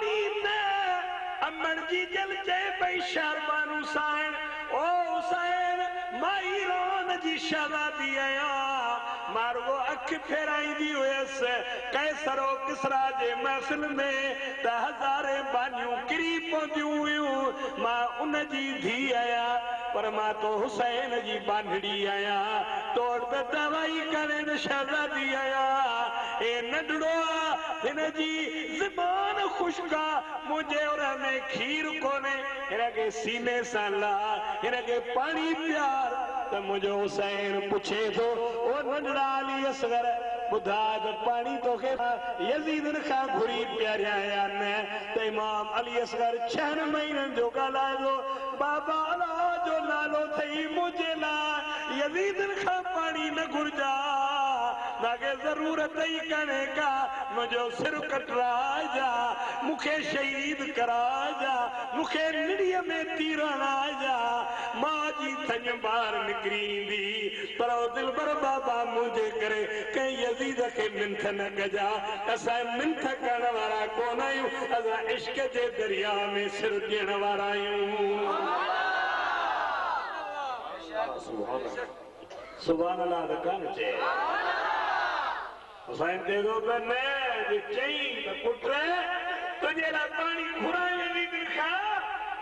पानी न अमन जी जल चे पई शरबान हुसैन ओ हुसैन माई रोन जी शहजादी आया मारो अख फेराई दी हुएस कैसरो किसरा जे महफिल में त हजारे बानियूं किरी पहुंदियूं हुयूं मां उन जी धी आया पर मां तो हुसैन जी बांधड़ी आया तोड़ पे दवाई करे शहजादी आया ए नंढड़ो हिन जी ज़बान खुशका मुझे और में खीर कोने हिनके सीने सां ला हिनके पानी प्यार त मुझो हुसैन पूछे थो ओ नंढड़ा अली असगर बुधा त पानी तोखे यजीद खां घुरी प्यारिया या न त इमाम अली असगर 6 महीननि जो ॻाल्हाए थो बाबा अला जो नालो थई मुझे ला यजीद खां पानी न घुरजा नागे जरूरत ही कने का मुझो सिर कटरा जा मुखे शहीद करा जा मुखे निड़िया में तीराना जा मां जी थन बाहर निकरी दी पर दिल पर बाबा मुझे करे कहीं यजीद के मिंथ न कजा असा मिंथ करण वाला कोन आयूं असा इश्क जे दरिया में सिर ॾियण वारा आयूं सुभान अल्लाह द कान चे हुसैन दे दो पे मैं चई त पुत्र तुझे ला पानी घुराए नी दिखा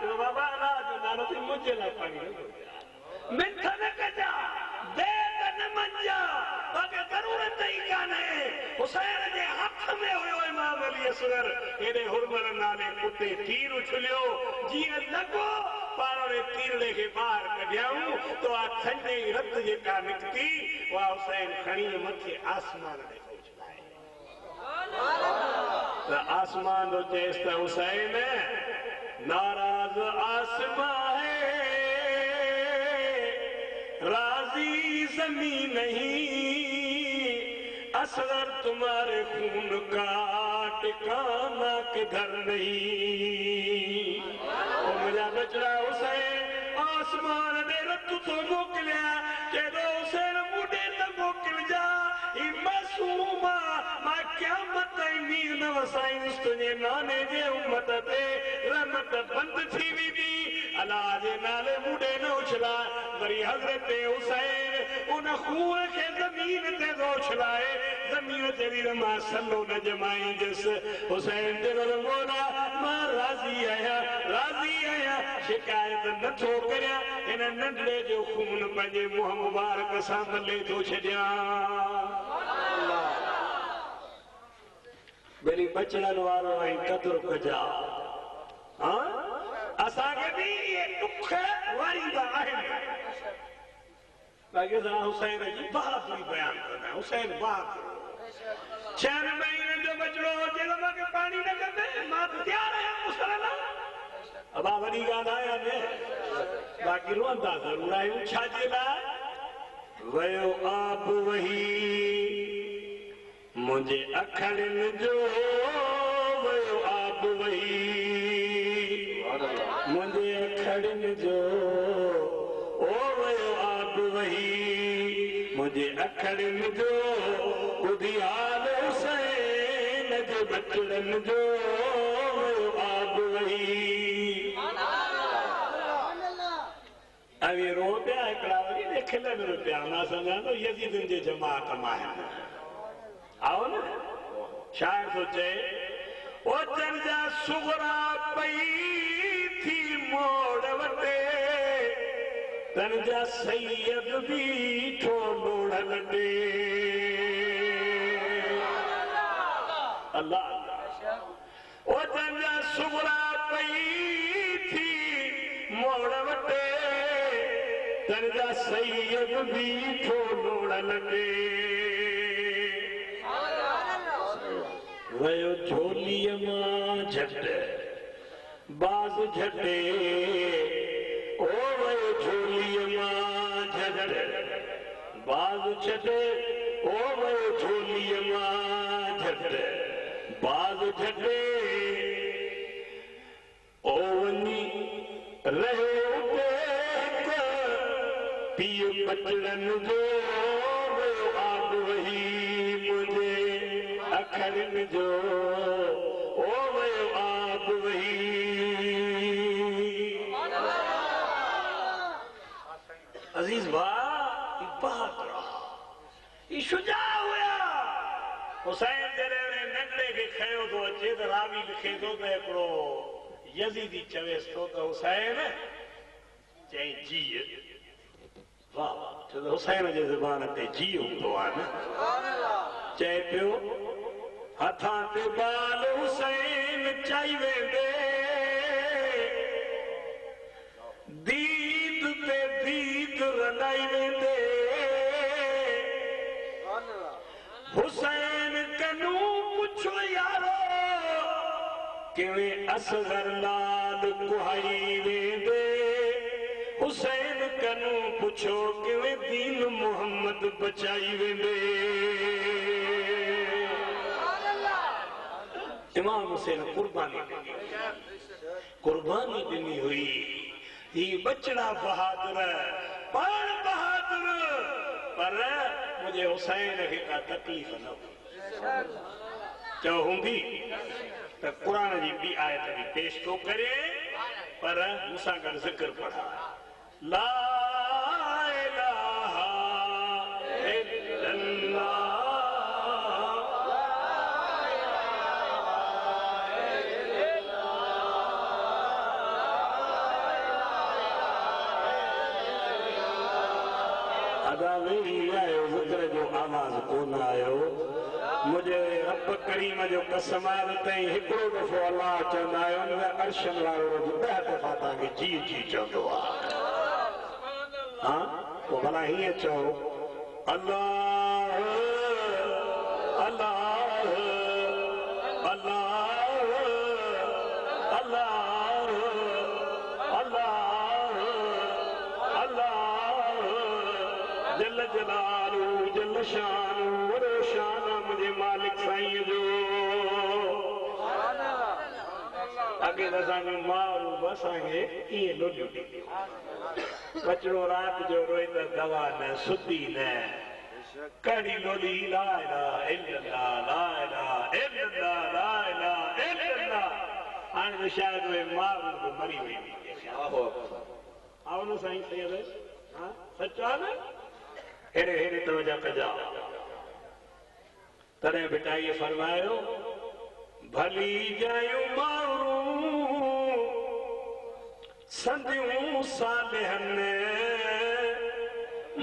तो बाबा अल्लाह जो नालो थी मुझे ला पानी मिंथ न कजा दे न मंजा बाकी जरूरत ही काने हुसैन जे हथ में हुयो इमाम अली असगर एडे हुरमर नाले कुत्ते तीर उछलियो जीअं लॻो पाणे तीरड़े के बाहर कढियाऊं तो आ ठंडे रत जेका निकती वा हुसैन खणी मथे आसमान में पहुंचाए त आसमान तो चेस त हुसैन नाराज आसमान है राजी जमीन नहीं असगर तुम्हारे खून का ठिकाना किधर नहीं ओ मेरा बचड़ा हुसैन आसमान दे रत तो मोकलिया के दो हुसैन मुडे त मोकल जा ई मासूमा मा क़यामत नीर न वसाइस तुझे नाने जे उम्मत ते रहमत बंद थी वी अल्लाह जे नाले मुडे न उछला वरी हजरत हुसैन उन खूह के जमीन ते उछलाए जमीन ते वीर मां सलो न जमाई जस हुसैन ते मोला मां राजी आया शिकायत न थो करया इन नंढड़े जो खून पंहिंजे मुंह मुबारक सां मले थो छॾिया बेली बचड़न वारो ऐं कदुर कजा हां असांखे बि ये दुख वारींदा आहिनि बाक़ी हुसैन जी बहादुरी बयान कंदा हुसैन बहादुर 6 महीननि जो बचड़ो हुजे त मूंखे पानी न कंदे मां तयार आहियां मुसलमान अबा वॾी ॻाल्हि आया ने बाक़ी रोंदा ज़रूर आहियूं छाजे लाइ वयो आप वही मुंहिंजे अखड़नि जो वयो आप वही मुझे अखड़न जो ओ वयो आप वही मुझे अखड़न जो उदियाल हुसैन जे बचड़न जो वयो आप वही अभी रो पिया हिकिड़ा वरी ने खिलन पिया मां सम्झां थो यज़ीदनि जे जमात मां आओ न शाइर थो चए ओ चंजा सुगरा पई थी मोड़ वटे तंजा सैयद भी ठोड़ लटे अल्लाह ओ तंजा सुगरा पई थी मोड़ वटे तंजा सैयद भी ठोड़ लटे वयो झोलीअ मां झट बाज़ झटे ओ वयो झोलीअ मां झट बाज़ झटे ओ वयो झोलीअ मां झट बाज़ झटे ओ वञी रहियो पीउ बचड़नि जो वयो आब वही मुंहिंजे अखड़नि जो ओ वयो आब शुजा हुया हुसैन जरे नंढे के खयो तो अचे तो रावी लिखे तो एकड़ो यजीदी चवेस तो हुसैन चई जी वाह तो हुसैन जे ज़बान ते जी हूंदो आहे न चए पियो हथां ते बाल हुसैन चाई वेंदे दीद ते दीद रलाई वेंदे हुसैन कनू पुछो यारो किवें असगर लाल कुहाई वेंदे हुसैन कनू पुछो किवें दीन मोहम्मद बचाई वेंदे इमाम हुसैन कुर्बानी ॾिनी हुई ही बचड़ा बहादुर पाण बहादुर पर मुझे हुसैन खे का तकलीफ़ न हुई चओ हूंदी त क़ुरान जी ॿी आयत बि पेश थो करे पर मूंसां गॾु ज़िक्र पढ़ा ला इलाहा इल्लल्लाह आवाज कोन आयो मुझे रब करीम जो कसम आहे तई हिकिड़ो दफ़ो अल्लाह चवंदा आहियो न अर्शन वारो 10 दफ़ा तव्हांखे जी जी चवंदो आहे हाँ पोइ भला हीअं चओ अल्लाह अल्लाह अल्लाह अल्लाह अल्लाह अल्लाह जल जलालू जल शान वरो शान मुझे मालिक साईं जो अगे असांखे मारू असांखे ईअं लोॾियूं ॾींदियूं बचड़ो रात जो रोए त दवा न सुधी न कड़ी लोॾी ला इलाहा इल्लल्लाह ला इलाहा इल्लल्लाह ला इलाहा इल्लल्लाह हाणे त शायदि उहे मारू बि मरी वेंदी आओ न साईं सैयद हा सचो आहे न हेड़े हेड़े तवजा कजा तॾहिं बिटाईअ फरमायो भली जायूं माण्हू संदियूं सालिहन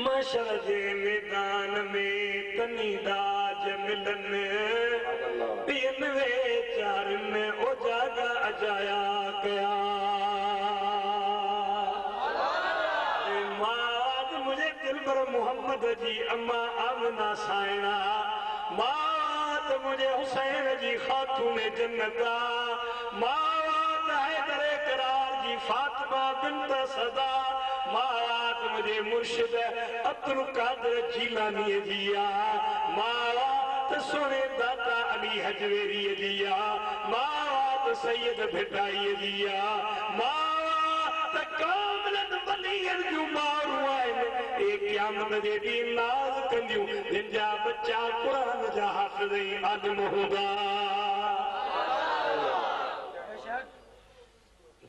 मशर जे मैदान में तनी दाज मिलन ॿियनि वेचारनि ओजागा अजाया कया मोहम्मद जी अम्मा आमना साइना मात मुझे हुसैन जी खातून जन्नता मात हैदर करार जी फातिमा बिन्त सदा मात मुझे मुर्शिद अब्दुल कादिर जीलानी जिया मात सोने दाता अली हजवेरी जिया मात सैयद भिटाई जिया मात कामिलन वलियन जो मारू आहिनि क़यामत जे ॾींहुं नाज़ कंदियूं जिन जा बच्चा क़ुरान जा हाफ़िज़ ऐं आलिम हूंदा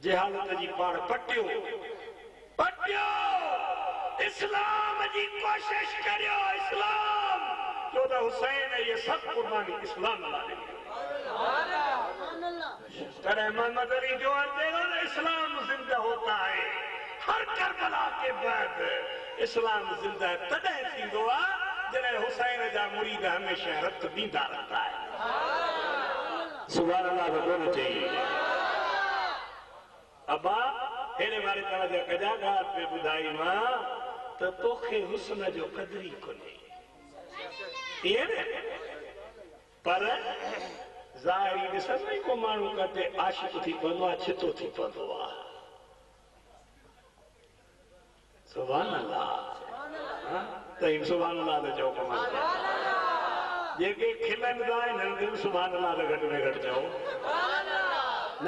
जहालत जी पाण पटियो इस्लाम जी कोशिश करियो इस्लाम जो त हुसैन ये सब कुर्बानी इस्लाम लाइ तॾहिं मोहम्मद अली जो इस्लाम जिंदा होता है हर करबला के बाद इस्लाम जिंदा तॾहिं थींदो आहे जॾहिं हुसैन जा मुरीद हमेशह रत ॾींदा रहंदा आहिनि सुभाणे अल्लाह जो कोन चई अबा हेड़े वारे तवजो कजा ॻाल्हि पे ॿुधाई मां त तोखे हुस्न जो क़दुरु ई कोन्हे ईअं न पर ज़ाहिरी ॾिसंदो ई को माण्हू किथे आशिक़ थी पवंदो आहे छितो थी पवंदो आहे सुभान अल्लाह तई सुभान अल्लाह त चओ कमाल जेके खिलंदा आहिनि हिननि सुभान अल्लाह त घटि में घटि चओ न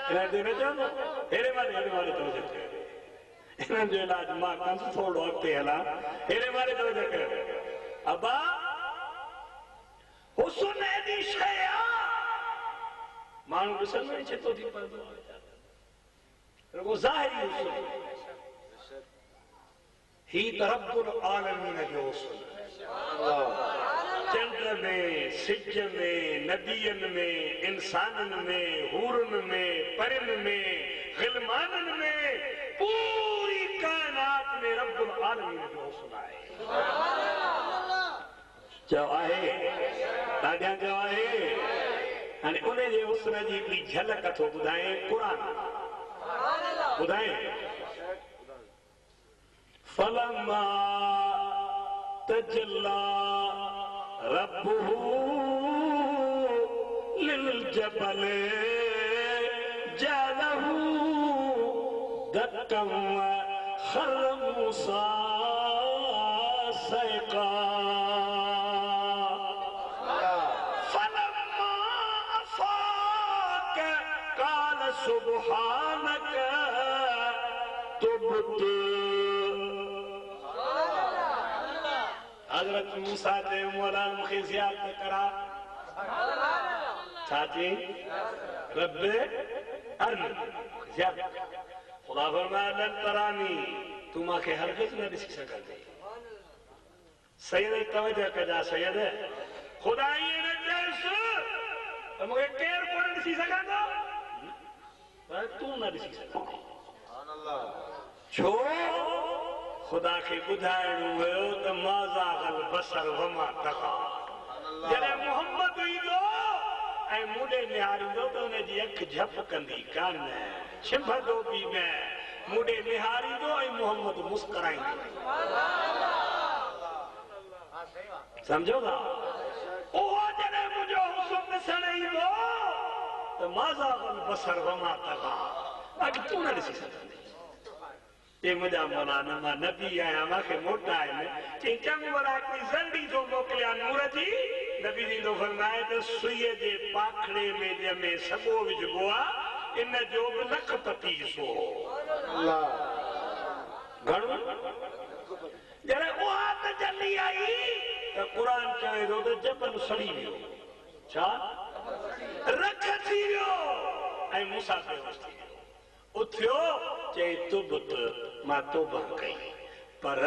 हिननि न चवंदो हेड़े वारे तवजो कयो हिननि जो इलाज मां कंदुसि थोरो अॻिते हलां हेड़े वारे तवजो कयो अबा हुस्न एॾी शइ आहे माण्हू ॾिसंदो ई छितो थी पवंदो आहे रुॻो ज़ाहिरी हुस्न ही त रब्बुल आलमीन जो हुस्न चंड में, सिज में, नदियन में, इंसानन में, हूरन में, परिन में, गिलमानन में, पूरी कायनात में रब्बुल आलमीन जो सुनाए जो आहे ताजा जो आहे हाणे उन जे हुस्न जी बि झलक थो ॿुधाए क़ुरान ॿुधाए फलम्मा तजल्ला रब्बुहु लिलजबल जअलहु दक्कन खर्र मूसा सइक़ा फलम्मा अफ़ाक क़ाल सुब्हानक तुब्तु हज़रत मूसा ते मौला मूंखे ज़ियारत करा छा चई रब अरनी ज़ियारत खुदा फरमाया लन तरानी तू मूंखे हरगिज़ न ॾिसी सघंदे सैयद तवजह कजा सैयद खुदा ईअं न चयसि त मूंखे केरु कोन ॾिसी सघंदो पर तूं न ॾिसी सघंदे छो खुदा के ॿुधाइणो हुयो त माज़ागल बसर वमा तग़ा जॾहिं मोहम्मद ईंदो ऐं मूंॾे निहारींदो त उनजी अखि झपकंदी कान छिंभंदो बि न मूंॾे निहारींदो ऐं मोहम्मद मुस्कुराईंदो सम्झो था उहो जॾहिं मुंहिंजो हुस्न ॾिसण ईंदो त माज़ागल बसर वमा तग़ा अॼु तूं न ॾिसी सघंदी ये मुझा मौलाना मां नबी आया मूंखे मोटा आहिनि चई चंग वारा कोई ज़ल्दी जो मोकिलिया नूर जी नबी जी तो फरमाए त सुईअ जे पाखड़े में जंहिंमें सॻो विझबो आहे इन जो बि लख पतीसो घणो जॾहिं उहा तजल्ली आई त क़ुर चवे थो त जबल सड़ी वियो छा रख थी वियो ऐं मूसा बेहोश थी वियो उथियो चई तुबत मां तौबा कई पर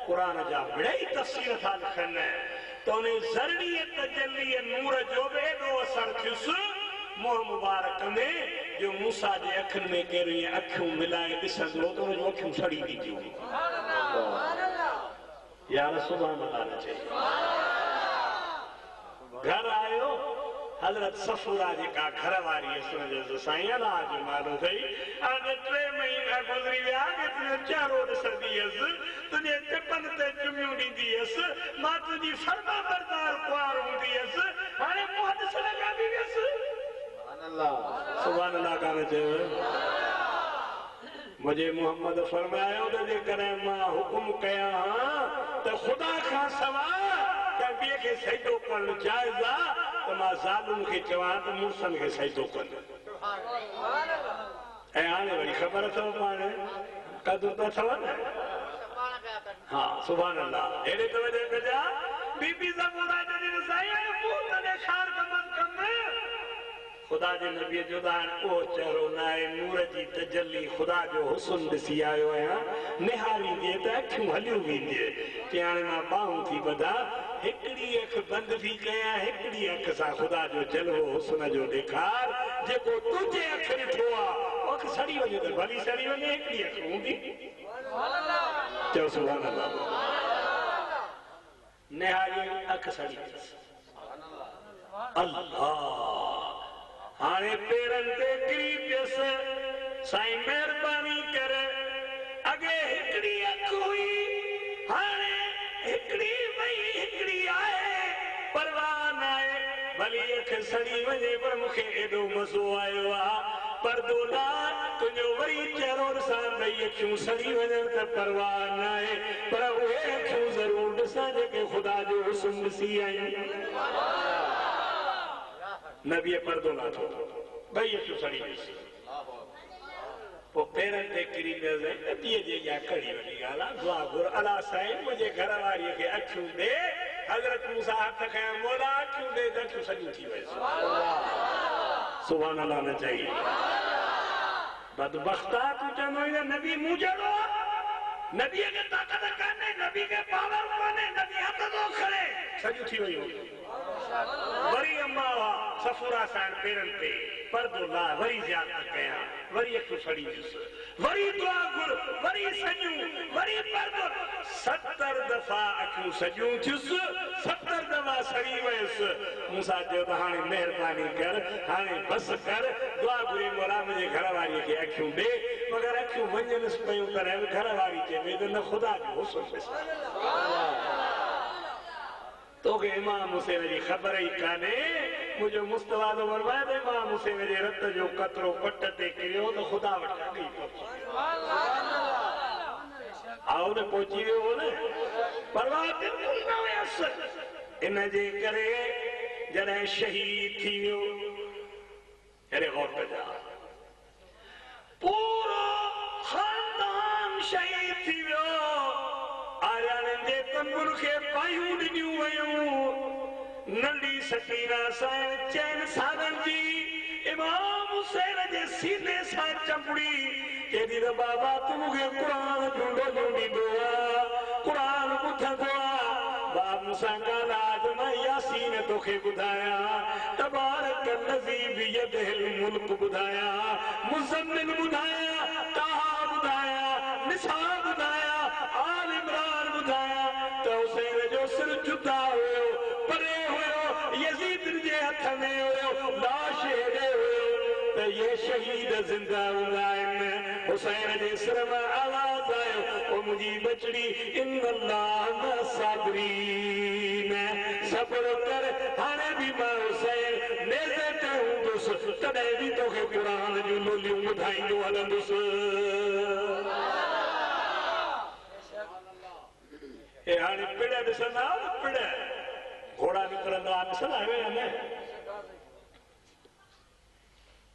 क़ुरान जा बड़ई तफ़सीर था लिखनि त उन ज़रड़ी तजल्ली नूर जो बि एॾो असर थियुसि मुंहुं मुबारक में जो मूसा जे अखियुनि में केरु ईअं अखियूं मिलाए ॾिसंदो त उनजूं अखियूं सड़ी वेंदियूं यार सुभाणे अल्लाह चई घर आयो हज़रत सफूरा जेका घर वारी हुनजो साईं अलाह जो नालो अथई हाणे 3 महीना गुज़री विया तुंहिंजो चहिरो ॾिसंदी हुयसि तुंहिंजे टिपनि ते चुमियूं ॾींदी हुयसि मां तुंहिंजी फर्मा बरदार कुंवार हूंदी हुयसि हाणे मुंहुं ॾिसण खां बि वियसि सुभाणे अल्लाह कान चयो मुंहिंजे मोहम्मद फरमायो त जेकॾहिं मां हुकुम कयां त ख़ुदा खां सवाइ कंहिं ॿिए खे सजदो करणु जाइज़ आहे त मां ज़ालुनि खे चवां त मुड़सनि खे सजदो कनि ऐं हाणे वरी ख़बर अथव पाण कदुर त अथव न हा सुभाणे अल्लाह अहिड़े तवजह कजा बीबी ज़बूरा जॾहिं साईं मूं त ॾेखार कमु खुदा जे नबीअ जो उहो चहिरो न आहे नूर जी तजल्ली खुदा जो हुस्न ॾिसी आयो आहियां निहारींदे त अखियूं हलियूं वेंदियूं चई हाणे मां ॿाहूं थी ॿधा हिकिड़ी अखि बंदि थी कयां हिकिड़ी अखि सां खुदा जो जलवो हुस्न जो ॾेखार जेको तुंहिंजे अखि ॾिठो आहे अखि सड़ी वञे त भली सड़ी वञे हिकिड़ी अखि हूंदी चओ सुभाणे अल्लाह निहारी अखि सड़ी अल्लाह हाणे पेरनि ते किरी पियसि साईं महिरबानी कर अॻे हिकिड़ी अखि हुई हाणे हिकिड़ी वई हिकिड़ी आहे परवाह न आहे भली अखि सड़ी वञे पर मूंखे एॾो मज़ो आयो आहे परदो ला तुंहिंजो वरी चहिरो ॾिसां ॿई अखियूं सड़ी वञनि त परवाह न आहे पर उहे अखियूं ज़रूरु ॾिसां जेके ख़ुदा जो हुस्न ॾिसी आहियूं नबीअ परदो लाथो ॿई अखियूं सड़ी वियुसि पोइ पेरनि ते किरी पियसि नबीअ जे इहा कड़ी वॾी ॻाल्हि आहे दुआ घुर अलाह साईं मुंहिंजे घर वारीअ खे अखियूं ॾे हज़रत मूसा हथ खयां मोला अखियूं ॾे त अखियूं सॼियूं थी वियुसि सुभाणे अल्लाह न चई बदबख्ता तूं चवंदो नबी मूं जहिड़ो नबी के ताकत काने, नबी के पावर काने, नबी हथ तो खड़े सजू थी वई हो वरी अम्मा सफुरा सान पेरन पे पर्दो ला वरी ज्यादा कया वरी एक सड़ी जुस वरी दुआ गुर वरी सजू वरी पर्दो 70 दफा अखू सजू जुस 70 दफा सड़ी वयस मूसा जो हाने मेहरबानी कर हाने बस कर दुआ गुरे मोरा मुझे घर वाली के अखू दे मगर अखू वंजन पयो करे घर वाली के में न खुदा जो हुस्न तो के इमाम हुसैन जी खबर ही काने मुझे मुस्तफा तो फरमाए थे इमाम हुसैन जे रत जो कतरो पट ते किरियो तो खुदा वट गई आओ ने पहुंची वियो हो ने परवाह बिल्कुल न हुयस इन जे करे जड़े शहीद थी वियो अरे गौर कजा पूरो खानदान शहीद थी वियो आयाने जे तंबुर के पायूं ॾिनियूं वयूं नंढी सकीना सां चैन सालन जी इमाम हुसैन जे सीने सां चंबड़ी केदी त बाबा तू मूंखे क़ुरान ढूंढो ढूंढींदो क़ुरान ॿुधंदो बाप मूंसां ॻाल्हाए मां यासीन तोखे ॿुधायां तबारक लज़ी बियदिहिल मुल्क ॿुधायां मुज़म्मिल ॿुधायां ताहा ॿुधायां निसा ॿुधायां आल इमरान ॿुधायां त हुसैन जो सिर जुदा हुयो परे हुयो यज़ीद जे हथ में हुयो लाश हेॾे हुयो त ये शहीद ज़िंदा हूंदा आहिनि हुसैन जे सिर मां आवाज़ आयो ओ मुंहिंजी बचड़ी इन्नल्लाह साबिरीन सब्र कर हाणे बि मां हुसैन नेज़े ते हूंदुसि तॾहिं बि तोखे क़ुरान जूं लोलियूं ॿुधाईंदो हलंदुसि ए हाणे पिड़ ॾिसंदा पिड़ घोड़ा निकरंदा ॾिसंदा आहियो न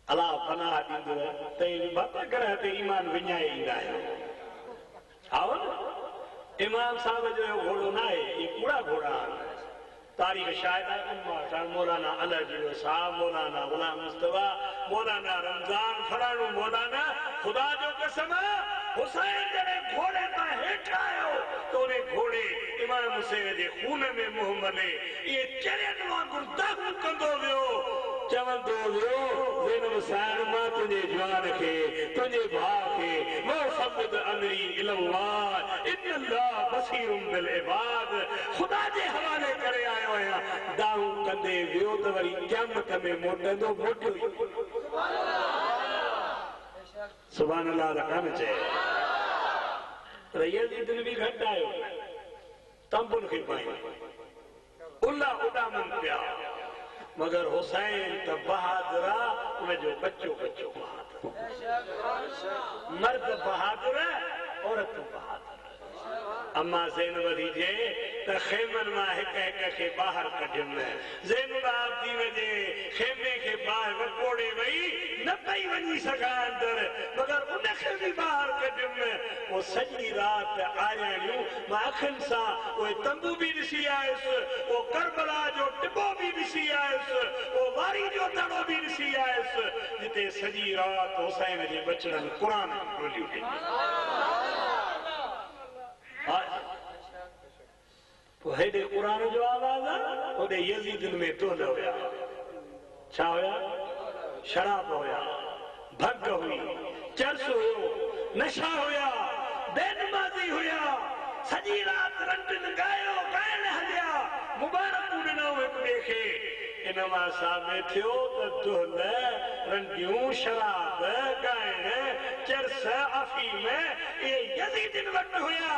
अलाह पनाह ॾींदो त बाबा घर ते ईमान विञाए ईंदा आहियो आओ न इमाम साहब जो घोड़ो न आहे ये कूड़ा घोड़ा तारीख़ शायद मौलाना अलर्जी साहब मौलाना गुलाम मुस्तफा मौलाना रमजान फलाणो मौलाना खुदा जो कसम हुसैन जड़े घोड़े तां हेठ आयो तो ने घोड़े इमाम हुसैन जे खून में मुंह मले ये चरियन वांगुर दाग कंदो वियो चवंदो वियो ज़ैनब साहिब मां तुंहिंजे जवान खे तुंहिंजे भाउ खे वफ़क़द अमरी इलल्लाह इन्नल्लाह बसीरुम बिल इबाद खुदा जे हवाले करे आयो आहियां दाऊ कंदे वियो त वरी क़यामत में मोटंदो मोटियो सुभान अल्लाह रकान चए रहियल जी दिन भी घट आयो तंबुल के पाई उल्ला उडामन पिया मगर हुसैन त बहादुरा उन जो बच्चो बच्चो बहादुर मर्द बहादुर औरत बहादुर अम्मा ज़ैनब जे त खेमन मां हिक हिक के बाहर कढियम ज़ैनुल आबदीन जे खेमे के बाहर वकोड़े वई न पई वञी सघां अंदर मगर उन खे भी बाहर कढियम वो सॼी रात आरियाणियूं मां अखियुनि सां उहे तंबू भी ॾिसी आयुसि वो करबला जो टिबो भी ॾिसी आयुसि वो वारी जो दड़ो भी ॾिसी आयुसि जिते सॼी रात हुसैन जे बचड़नि क़ुरान ॻोल्हियूं हेॾे क़ुरान जो आवाज़ होॾे यज़ीदन में तोल हुया छा हुया शराब हुया भग हुई चर्स हुयो नशा हुया बेनमाज़ी हुया सॼी रात रंडन गायो ॻाइण हलिया मुबारकूं ॾिनऊं हिक ॿिए खे इन मां साबित थियो त दुल रंडियूं शराब ॻाइण चर्स अफ़ीम ये यज़ीदन वटि हुया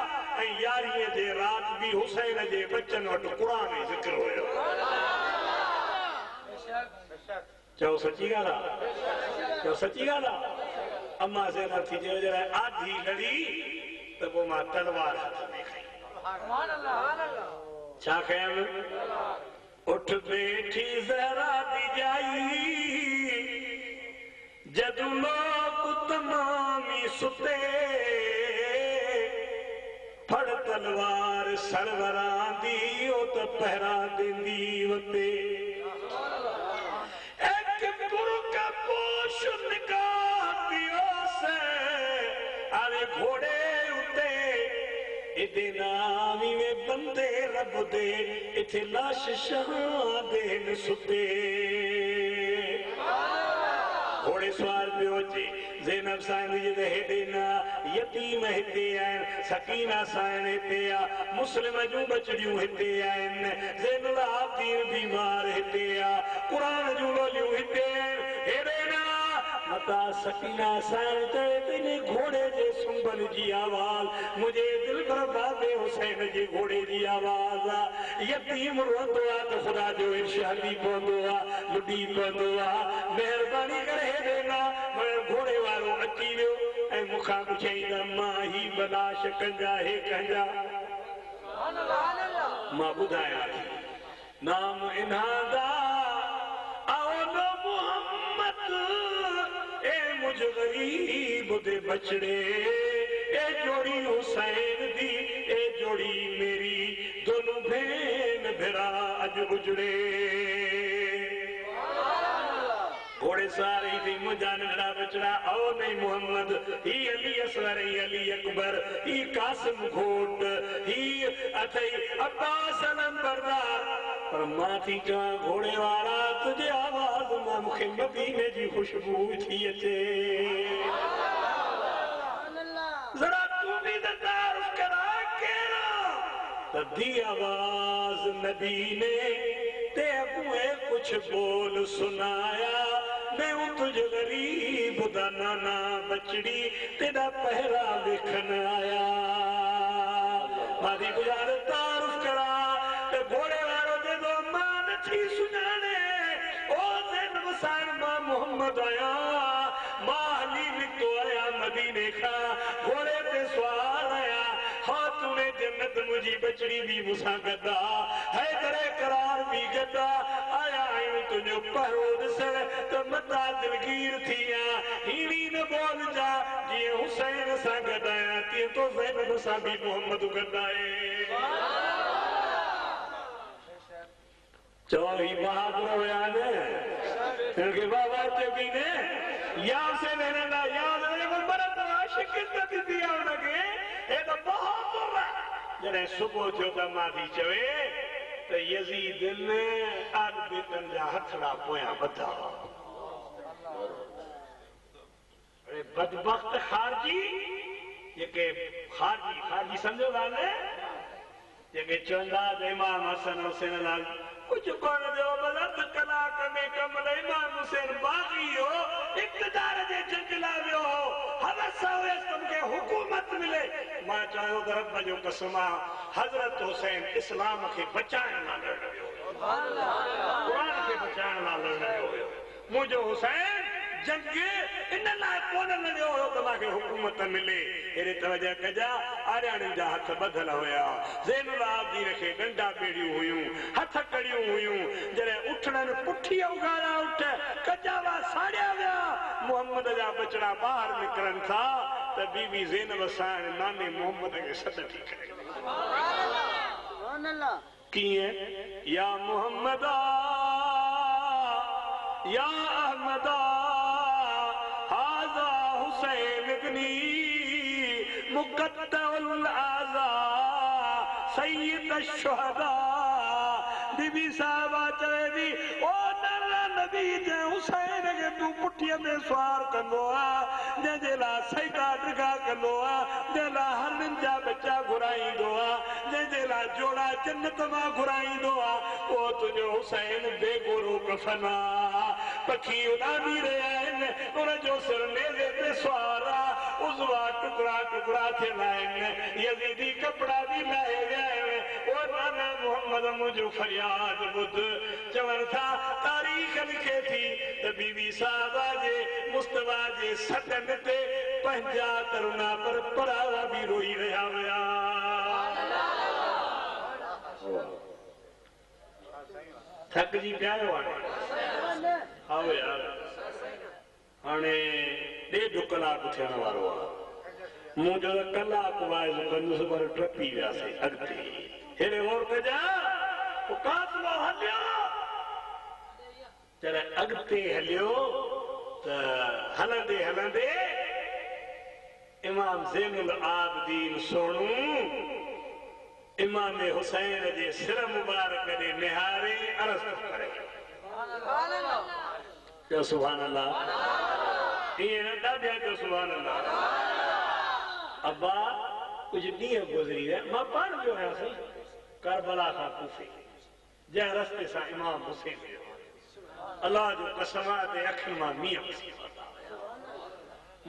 ऐं यारीअ जे रात भी हुसैन जे बच्चन वटि क़ुरान जो ज़िक्र हुयो चओ सची ॻाल्हि आहे चओ सची ॻाल्हि आहे अम्मा ज़ैनब थी चयो जॾहिं आधी लड़ी त पोइ मां तलवार हथ में खई छा कयमि उठ बैठी ज़हरा दी जाई जदू लोग तमामी सुते फड़ तलवार सरवरां दी ओ त पहरा देंदी वते एक बुरका पोश निकाह दियो से अरे घोड़े उते हेदे नामी में बंदे रब दे इथे लाश शहादेन सुते घोड़े सवार पियो चे ज़ैनब साईं जे हेदे ना यतीम हिते आहिनि सकीना साईं हिते आ मुस्लिम जूं बचड़ियूं हिते आहिनि ज़ैनुल आबिदीन बीमार हिते आ क़ुरान जूं लोलियूं हिते आहिनि हेदे ना मता सकीना साईं चवे तेने घोड़े जे सुंबल जी आवाज़ मुझे दिल पर बाबे हुसैन जे घोड़े जी आवाज़ आ यतीम रोंदो आ त ख़ुदा जो इरशादी पवंदो आ लुडी पवंदो आ महिरबानी करे हेदे ना घोड़े वारो अची वियो ऐं मूंखां पुछियईं त मां ही बलाश कंजा हे कंजा मां ॿुधायां थी नाम इन्हां दा आओ नो मोहम्मद ए मुझ गरीब दे बचड़े ए जोड़ी हुसैन दी ए जोड़ी मेरी दोनों भेन भेरा अज उजड़े घोड़े सारे थी मुझा नंढड़ा बचड़ा आओ नहीं मोहम्मद ही अली असगर ही अली अकबर ही कासिम घोट ही अथई अब्बास नंबरदार पर मां थी चवां घोड़े वारा तुझे आवाज़ मां मूंखे मदीने जी खुशबू थी अचे जरा तू भी तो तारुफ करा केरा तदी आवाज़ नबी ने ते अबुए कुछ बोल सुनाया मैं तुझ गरीब दा नाना बचड़ी तेरा पहरा देखन आया मादी गुजार तारुफ करा ते घोड़े वारो दे दो मां नथी सुनाने ओ ज़ैनब साईं मां मोहम्मद आया मां हली निकतो आया मदीने खां घोड़े ते सवार आया हाँ तूने जन्नत मुझी बचड़ी भी मुसा गदा है करे करार भी गदा आया आयूं तुझो पहरो दिसण तो मता दिलगीर थिया हीनी न बोल जा जी हुसैन सां गदाया तीअं तो ज़ैनब सां भी मोहम्मद गदाए चओ ही बहादुर हुया न इनके बाबा चवी ने याद से लेने ला याद ने बरत आशिक इज्जत दिया उनके ए तो बहादुर जने सुबह जो दमादी चवे तो यजीद ने आदबितन जा हथड़ा पोया बधा अरे बदबख्त खारजी ये के खारजी समझो गाने ये के चंदा इमाम हसन हुसैन लाल कुछ कोन जो बलंद कलाक में कमल इमाम हुसैन बागी हो इक़्तिदार जे जंगला वियो हो हवस हुयस तुमके हुकूमत मिले मां चाहो रब जो कसम हजरत हुसैन इस्लाम के बचाइण लाइ लड़ियो कुरान के बचाइण लाइ लड़ियो मुझो हुसैन जंग इन लाइ कोन लड़ियो हो त मांखे हुकूमत मिले एरे तवजह कजा आर्याणी जा हथ बधल हुया ज़ैनुल आबिदीन खे डंडा बेड़ियूं हुयूं हथ कड़ियूं हुयूं जरे उठणन पुठी उगाड़ा उठ कजावा साड़िया विया मोहम्मद जा बचड़ा बाहर निकरन था त बीबी ज़ैनब साईं नाने मोहम्मद खे सॾ थी करे कीअं या मोहम्मदा या अहमदा हाज़ा हुसैन इब्नी मुक़द्दमुल आज़ा सय्यद अश-शुहदा बीबी साहबा चवे थी ओ नाना नबी जे हुसैन के तू पुठीअ में सवार कंदो आ जंहिंजे लाइ सजदा ॾिघा कंदो आ जंहिं लाइ हलनि जा बच्चा घुराईंदो आ जंहिंजे लाइ जोड़ा जन्नत मां घुराईंदो आ ओ तुंहिंजो हुसैन बेगोरो कफन आ पखी उॾामी रहिया आहिनि उनजो सिर नेज़े ते सवार आ उज़वा टुकड़ा टुकड़ा थियल आहिनि यज़ीदी कपिड़ा बि लाहे विया आहिनि ओ नाना मोहम्मद मुंहिंजो फरियाद ॿुध चवनि था तारीख़ लिखे थी त बीबी साहबा जे मुस्तफा जे सदन ते पंहिंजा तरुणा पर परावा बि रोई रहिया हुया थकिजी पिया आहियो हाणे आओ यार हाणे 1.5 कलाक थियण वारो आहे मुंहिंजो कलाक वाइज कंदुसि पर टपी वियासीं अॻिते हेॾे गौर कजां काफ़िलो हलियो जॾहिं अॻिते हलियो त हलंदे हलंदे इमाम ज़ैनुल आबिदीन सोणू इमाम हुसैन जे सिर मुबारक दे निहारे अर्ज़ करे जो सुभान अल्लाह ये न दाबिया जो सुभान अल्लाह अब्बा कुछ ॾींहं गुज़री विया मां पाण वियो आहियां करबला खां कूफे जंहिं रस्ते सां इमाम हुसैन अल्लाह जो कसम आहे ते अखियुनि मां मींहं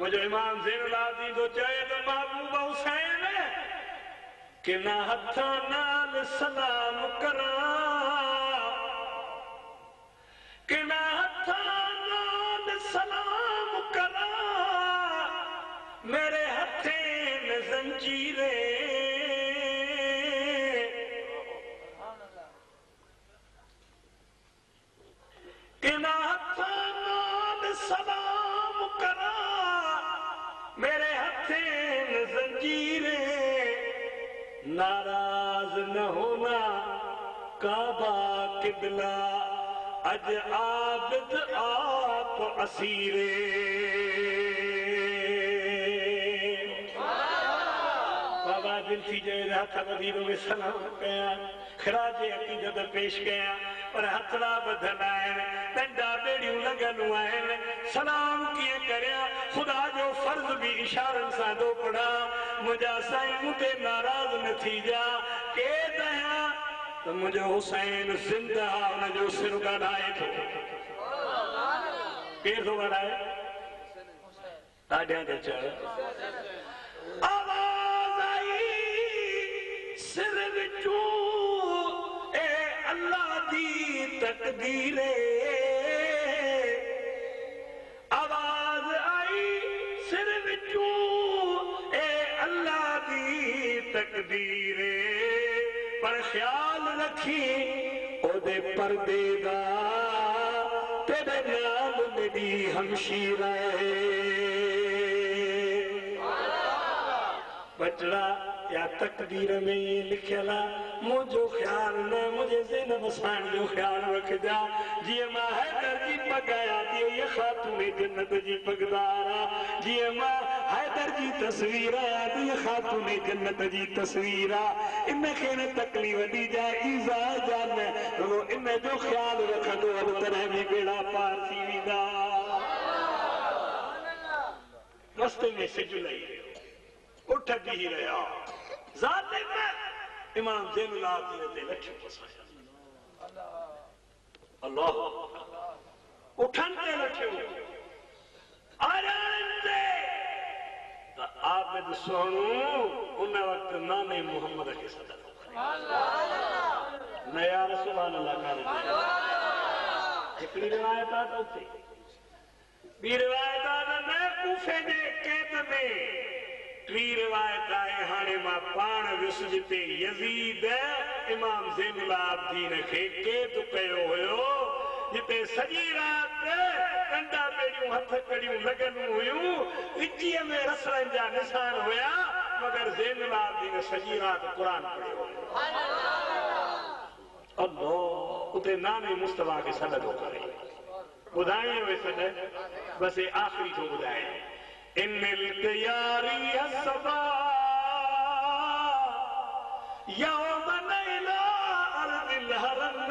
मुझे इमाम ज़ैनुल आबिदीन तो चाहे तो महबूब हुसैन कि ना हथा नाल सलाम करा कि ना हथा नाल सलाम करा मेरे हथे में जंजीरे कि ना हथा नाल सलाम करा मेरे हथे में जंजीरे नाराज न होना काबा किबला अज आबिद आप असीरे बाबा दिल थी जे हथ वधीरो में सलाम कया खराज अकीदत पेश कया पर हथड़ा बधल आहिनि नंढा बेड़ियूं लॻलूं आहिनि सलाम कीअं करियां खुदा जो फर्ज़ भी इशारनि सां थो पढ़ा मुंहिंजा साईं मूंखे नाराज़ न थी जा के दया त मुंहिंजो हुसैन ज़िंदा हुनजो सिर ॻाल्हाए थो केरु थो ॻाल्हाए ॾाढियां ते चयो आवाज़ आई सिर विचूं ए अल्लाह दी तकदीर आवाज़ आई सिर विचूं ए अल्लाह दी तकदीर पर ख्याल रखी ओदे पर्दे दा तेरे नाल मेरी हमशीरा है बचड़ा या तकदीर में ये लिखला मुझो ख्याल न मुझे ज़ैनब साण जो ख्याल रख जा जी मां हैदर जी पगाया थी ये खातून जन्नत जी पगदारा जी मां हैदर जी तस्वीर आदि खातून जन्नत जी तस्वीर इन के न तकलीफ दी जाए ईजा जान वो इन जो ख्याल रखंदो अब तरह भी बेड़ा पार थी विदा रस्ते में सिजलई उठ भी रहा ज़ालिम इमाम ज़ैनुल आबिदीन ते लठियूं फसाया अल्लाह उठन ते लठियूं आराम दे त आबिद सोनू उन वक्त नाने मोहम्मद के सदर नया सुभान अल्लाह का हिकड़ी रिवायत आ तो थी बी रिवायत आ न कूफे दे कैद में टी रिवायत आहे हाणे मां पाण विस जिते यज़ीद इमाम ज़ैनुल आबिदीन खे कैद कयो हुयो जिते सॼी राति कंडा बेड़ियूं हथ कड़ियूं लॻलूं हुयूं विचीअ में रसड़नि जा निशान हुया मगर ज़ैनुल आबिदीन सॼी राति क़ुरान पढ़ियो अल्लाह उते नाने मुस्तफा खे सॾ थो करे ॿुधाइण वे सॾ बस आख़िरी थो ॿुधाए इन القياري الصبا يوم إلى أرض الهرم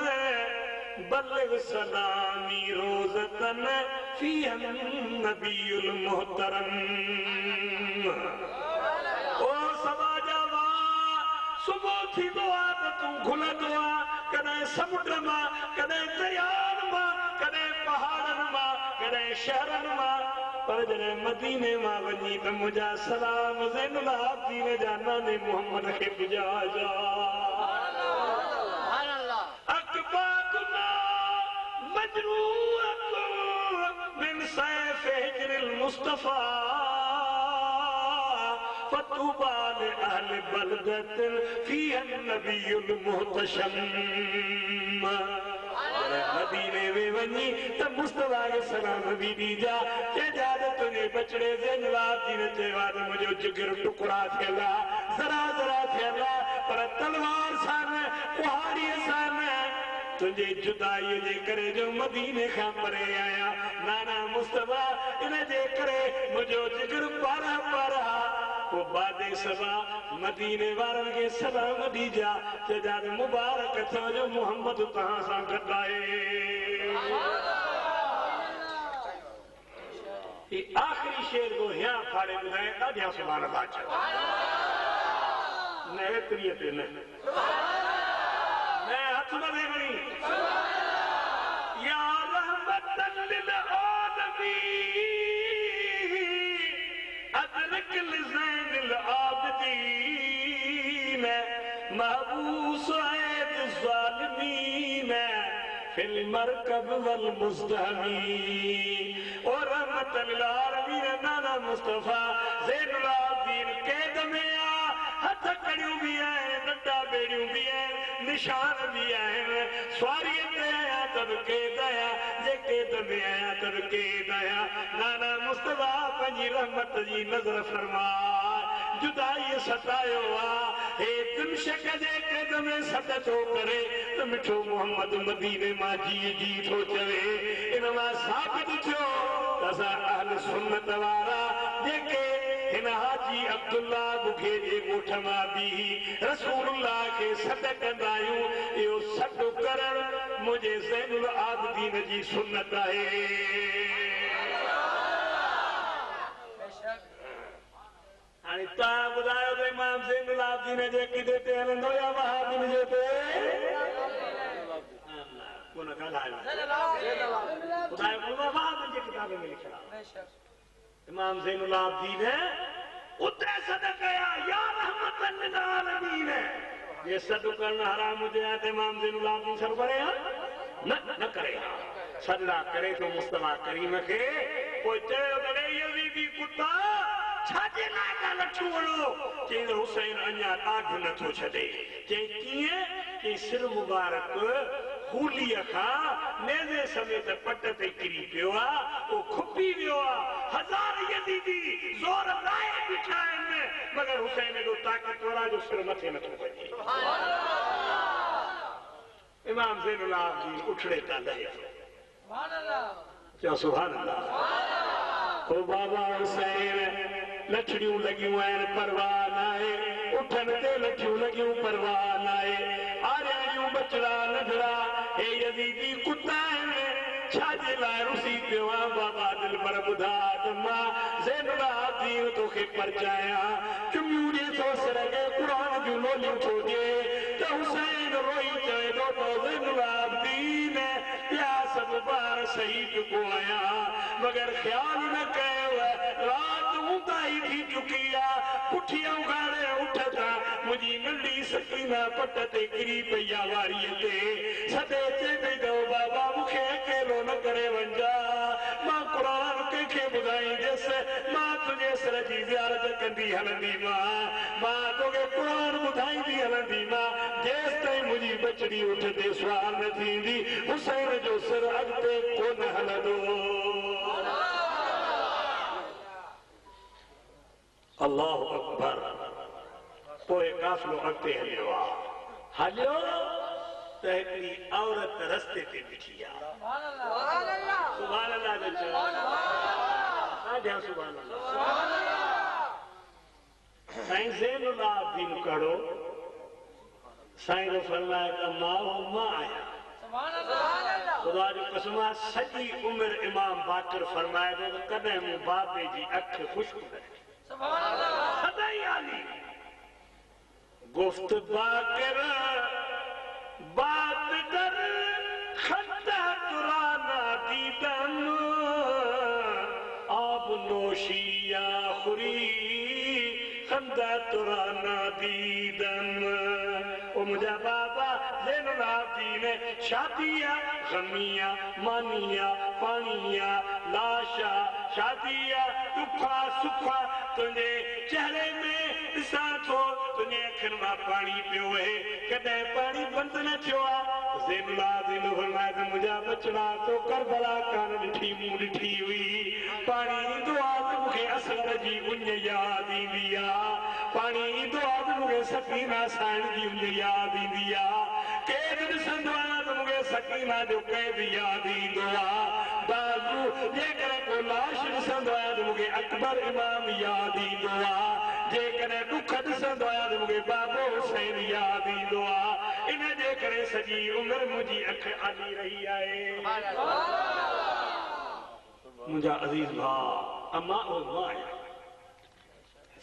بلغ سلامي روزة فيها النبي المحترم او صبا جاوا सुबुह थींदो आहे त तूं घुलंदो आहे कॾहिं समुंड मां कॾहिं दरियाउनि मां कॾहिं पहाड़नि मां कॾहिं शहरनि मां पर जॾहिं मदीने मां वञी त मुंहिंजा सलाम ज़ैनुल आबिदीन जा नाने मोहम्मद खे पुॼाइजा अकबाकुना मजरूअतुन मिन सैफ हिजरिल मुस्तफा फतूबा लिअहल बलदतिन फीहा नबियुल मुहतशम मदीने में वञी त मुस्तफा खे सलाम बि ॾीजा चइजा त तुंहिंजे बचड़े ज़ैनुल आबिदीन चयो आहे त मुंहिंजो जिगर टुकड़ा थियल आहे ज़रा ज़रा थियल आहे पर तलवार सां न कुहाड़ीअ सां न तुंहिंजे जुदाईअ जे करे जो मदीने खां परे आया नाना मुस्तफा इन जे करे मुंहिंजो जिगर पारा पारा वो बादे सबा मदीने वारन के सलाम दीजा ते जाद मुबारक थो जो मोहम्मद तहां सां गॾाए ये आखिरी शेर को यहाँ फाड़े बुधाए ॾाढिया सुभान अल्लाह चयो न एतिरीअ ते न हथ न दे वञी या रहमतन लिल आलमीन अदरक लिज़ैन अल आबिदीन महबूस ऐद ज़ालिमीन फिल मरकब वल मुज़दहमीन और रहमतन लिल आलमीन नाना मुस्तफा ज़ैनुल आबिदीन कैद में आ हथ कड़ियों भी आए नंढा बेड़ियों भी आए निशान भी आए स्वारी ते आया तब के दया जे केद में आया तब के दया नाना मुस्तफा पंजी रहमत जी नजर फरमा जुदाई सतायो आ हे तुम शक जे केद में सत तो करे तो मिठो मोहम्मद मदीने मां जी थो चवे इन मां साबित थियो असा अहल सुन्नत वारा जेके इन हाजी अब्दुल्ला बुखे जे ॻोठ मां बि रसूलुल्लाह के सॾ कंदा आहियूं इहो सॾु करण मुंहिंजे ज़ैनुल आबिदीन जी सुन्नत आहे हाणे तव्हां ॿुधायो त इमाम ज़ैनुल आबिदीन जे क़िदे ते हलंदो या वहाबिन जे ते कोन ॻाल्हायो ॿुधायो वहाबिन जे किताब में लिखियल आहे इमाम ज़ैनुल आबिदीन उते सॾ कया या रहमतन लिल आलमीन ये सॾ करण हराम हुजे हा त इमाम ज़ैनुल आबिदीन सॾ करे हा न करे हा सॾा करे तो मुस्तफा करीम खे पोइ चयो त यज़ीदी कुता छाजे लाइ था लठूं हणो चई हुसैन अञा ॾाढ नथो छॾे चई कीअं चई सिर मुबारक खूलीअ खां नेज़े समेत पट ते किरी पियो आहे वो खुपी वियो आहे हजार यज़ीदी ज़ोर लाए बीठा आहिनि मगर हुसैन एॾो ताक़तवर आहे जो सिर मथे नथो वञे इमाम ज़ैनुल आबिदीन उठड़े तां लहे चयो सुभान अल्लाह ओ बाबा हुसैन लठड़ियूं लॻियूं आहिनि परवाह नाहे उठन ते लठियूं लॻियूं परवाह नाहे आरियाणियूं बचड़ा नंढड़ा हे यज़ीदी कुता आहिनि छाजे लाइ रुसी पियो आहे बाबा दिलबर ॿुधा त मां ज़ैनुल आबिदीन तोखे परचायां चुमियूं ॾे थो सिर खे क़ुरान जूं लोलियूं थो ॾिए त हुसैन रोई चए थो त ज़ैनुल आबिदीन ॿिया सभु ॿार शहीद को आहियां मगर ख़्याल न कयो राति ऊंदाही थी चुकी आहे पुठियां उघाड़े उठता मुंहिंजी नंढी सकीना पट ते किरी पई आहे वारीअ ते सदे चए पई त बाबा मूंखे अकेलो न करे वञा मां क़ुरान कंहिंखे ॿुधाईंदुसि मां तुंहिंजे सिर जी ज़ियारत कंदी हलंदी मां तोखे क़ुरान ॿुधाईंदी हलंदी मां जेसि ताईं मुंहिंजी बचड़ी उठ ते सुवाल न थींदी हुसैन जो सिर अॻिते कोन हलंदो अल्लाह अकबर पोइ काफ़िलो अॻिते हलियो आहे हलियो त हिकिड़ी औरत रस्ते ते बीठी आहे सुभान अल्लाह जो चयो ॾाढा सुभान अल्लाह साईं ज़ैनुल आबिदीन कड़ो साईं जो फरमाए त मां आहियां खुदा जो कसम आहे सॼी उमिरि इमाम बाक़िर फरमाए थो त कॾहिं मूं बाबे जी अख ख़ुश्क न सदाई आली गुफ्त बाक़िर बात कर खंदा तुराना दीदम आब नोशिया खुरी खंदा तुराना दीदम ओ मुझा बाबा ज़ैनुल आबिदीन शादिया गमिया मानिया पानिया लाशा शादिया दुखा सुखा तुझे चेहरे में ॾिसां थो तुझे अखियुनि मां पाणी पियो वहे कॾहिं पाणी बंदि न थियो आहे ज़ैनुल आबिदीन फरमाए त मुंहिंजा बचड़ा तो करबला कान ॾिठी मूं ॾिठी हुई पाणी ईंदो आहे त मूंखे असर जी उञ यादि ईंदी आहे पाणी ईंदो आहे त मूंखे सकीना साइण जी उञ यादि ईंदी आहे कैद ॾिसंदो आहियां त मूंखे सकीना जो कैद यादि ईंदो आहे बाज़ू जेकर को लाश ॾिसंदो आहियां त मूंखे अकबर इमाम यादि ईंदो आहे जेकॾहिं दुख ॾिसंदो आहियां त मूंखे बाबो हुसैन यादि ईंदो आहे इन जे करे सॼी उमिरि मुंहिंजी अख हली रही आहे मुंहिंजा अज़ीज़ भाउ अम्मा मां आहियां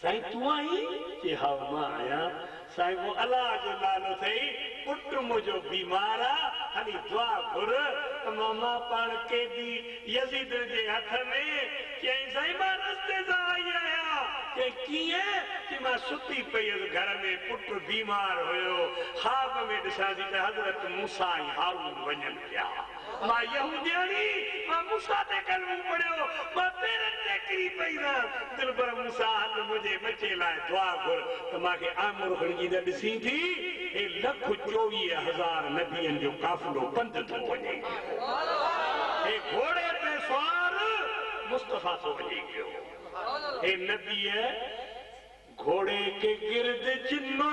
साईं तूं आई कि हा मां आहियां साईं वो अलाह जो नालो अथई पुट मुंहिंजो बीमार आहे हली दुआ घुर त मां पाण केॾी यज़ीद जे हथ में चई साईं मां रस्ते सां आई आहियां चई कीअं कि मां सुती पई हुअसि घर में पुट बीमार हुयो ख़्वाब में ॾिसां थी त हज़रत मूसा ऐं हारून वञनि पिया मां यहूदियाणी मां मूसा ते कलमो पढ़ियो मां पेरनि ते किरी पई रहां दिल पर मूसा हल मुंहिंजे बचे लाइ दुआ घुर त मूंखे आमुर खणजी न ॾिसी थी हे 1,24,000 नबियनि जो काफ़िलो पंधु थो वञे हे घोड़े ते सवार मुस्तफ़ा थो वञे पियो हे नबीअ घोड़े के गिर्द जिन्नो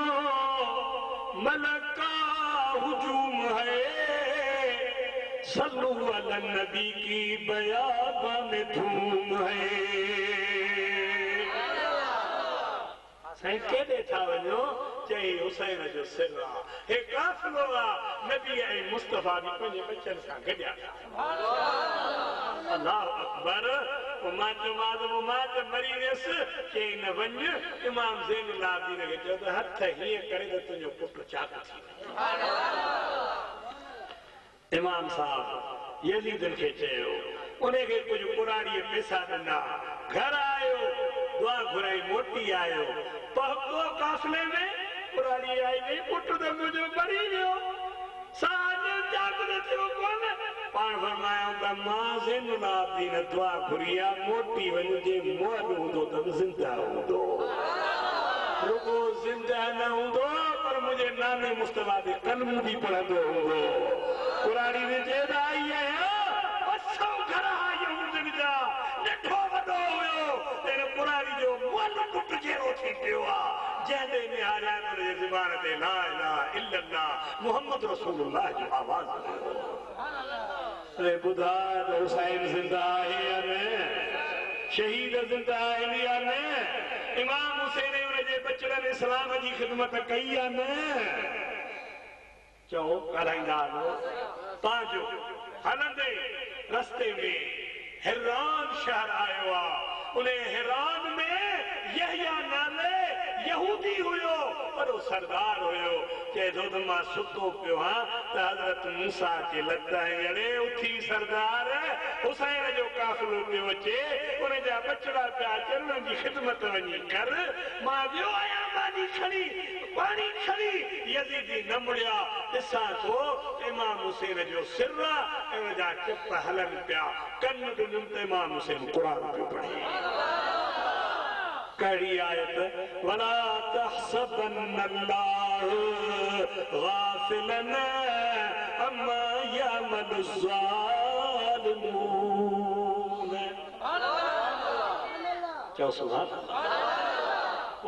मलका हुजूम है सल्लु अला नबी की बयाबा में धूम है साईं केॾे था वञो चई हुसैन जो सिर आहे हे काफ़िलो आहे नबी ऐं मुस्तफ़ा बि पंहिंजे बचनि सां गॾिया अल्लाहु अकबर मां चयोमांसि मां मरी वियसि चई न वञ इमाम ज़ैनुल आबिदीन खे चयो त हथ हीअं करे त तुंहिंजो पुटु चाक थी इमाम साहब यज़ीदन खे चयो उनखे कुझु कुराड़ीअ पैसा ॾिना घर आयो दुआ घुराई मोटी आयो पहुतो काफ़िले में कुराड़ी आई वई पुट त मुंहिंजो मरी वियो साॼो चाक न थियो कोन पाण फरमायो त मां ज़ैनुल आबिदीन दुआ घुरी आहे मोटी वञ जे मोल हूंदो त ज़िंदा हूंदो रुगो ज़िंदा न हूंदो पर मुंहिंजे नाने मुस्तफ़ा ते कलम बि पढ़ंदो हूंदो कुराड़ी में चेद आई आहियां असां घर यहूदन जा नंढो वॾो हुयो तेरे कुराड़ी जो मोल पुट जहिड़ो थी पियो आहे जंहिं ॾे निहारिया उनजे ज़बान ते ला इलाहा इल्लल्लाह मुहम्मद रसूलुल्लाह जो आवाज़ अरे ॿुधा त हुसैन ज़िंदा आहे या न शहीद ज़िंदा आहिनि या न इमाम हुसैन उनजे बचड़नि इस्लाम जी ख़िदमत कई या न चओ ॻाल्हाईंदा हलो तव्हांजो हलंदे रस्ते में हिरान शहर आयो आहे उन हिरान में यहया नाले यहूदी हुयो पर सरदार हुयो चए थो त मां सुतो पियो हां त हज़रत मूसा खे लत अड़े उथी सरदार हुसैन जो काफ़िलो पियो अचे उनजा बचड़ा पिया अचनि उन्हनि जी ख़िदमत वञी कर मां वियो आहियां पाणी खणी यज़ीदी न मुड़िया ॾिसां थो इमाम हुसैन जो सिर ऐं उनजा चिप हलनि पिया कन ॾिनमि त इमाम हुसैन क़ुरान पियो पढ़े कड़ी आयत वला तहसबन अल्लाह गाफिलन अम्मा यामल ज़ालिमून चओ सुभान अल्लाह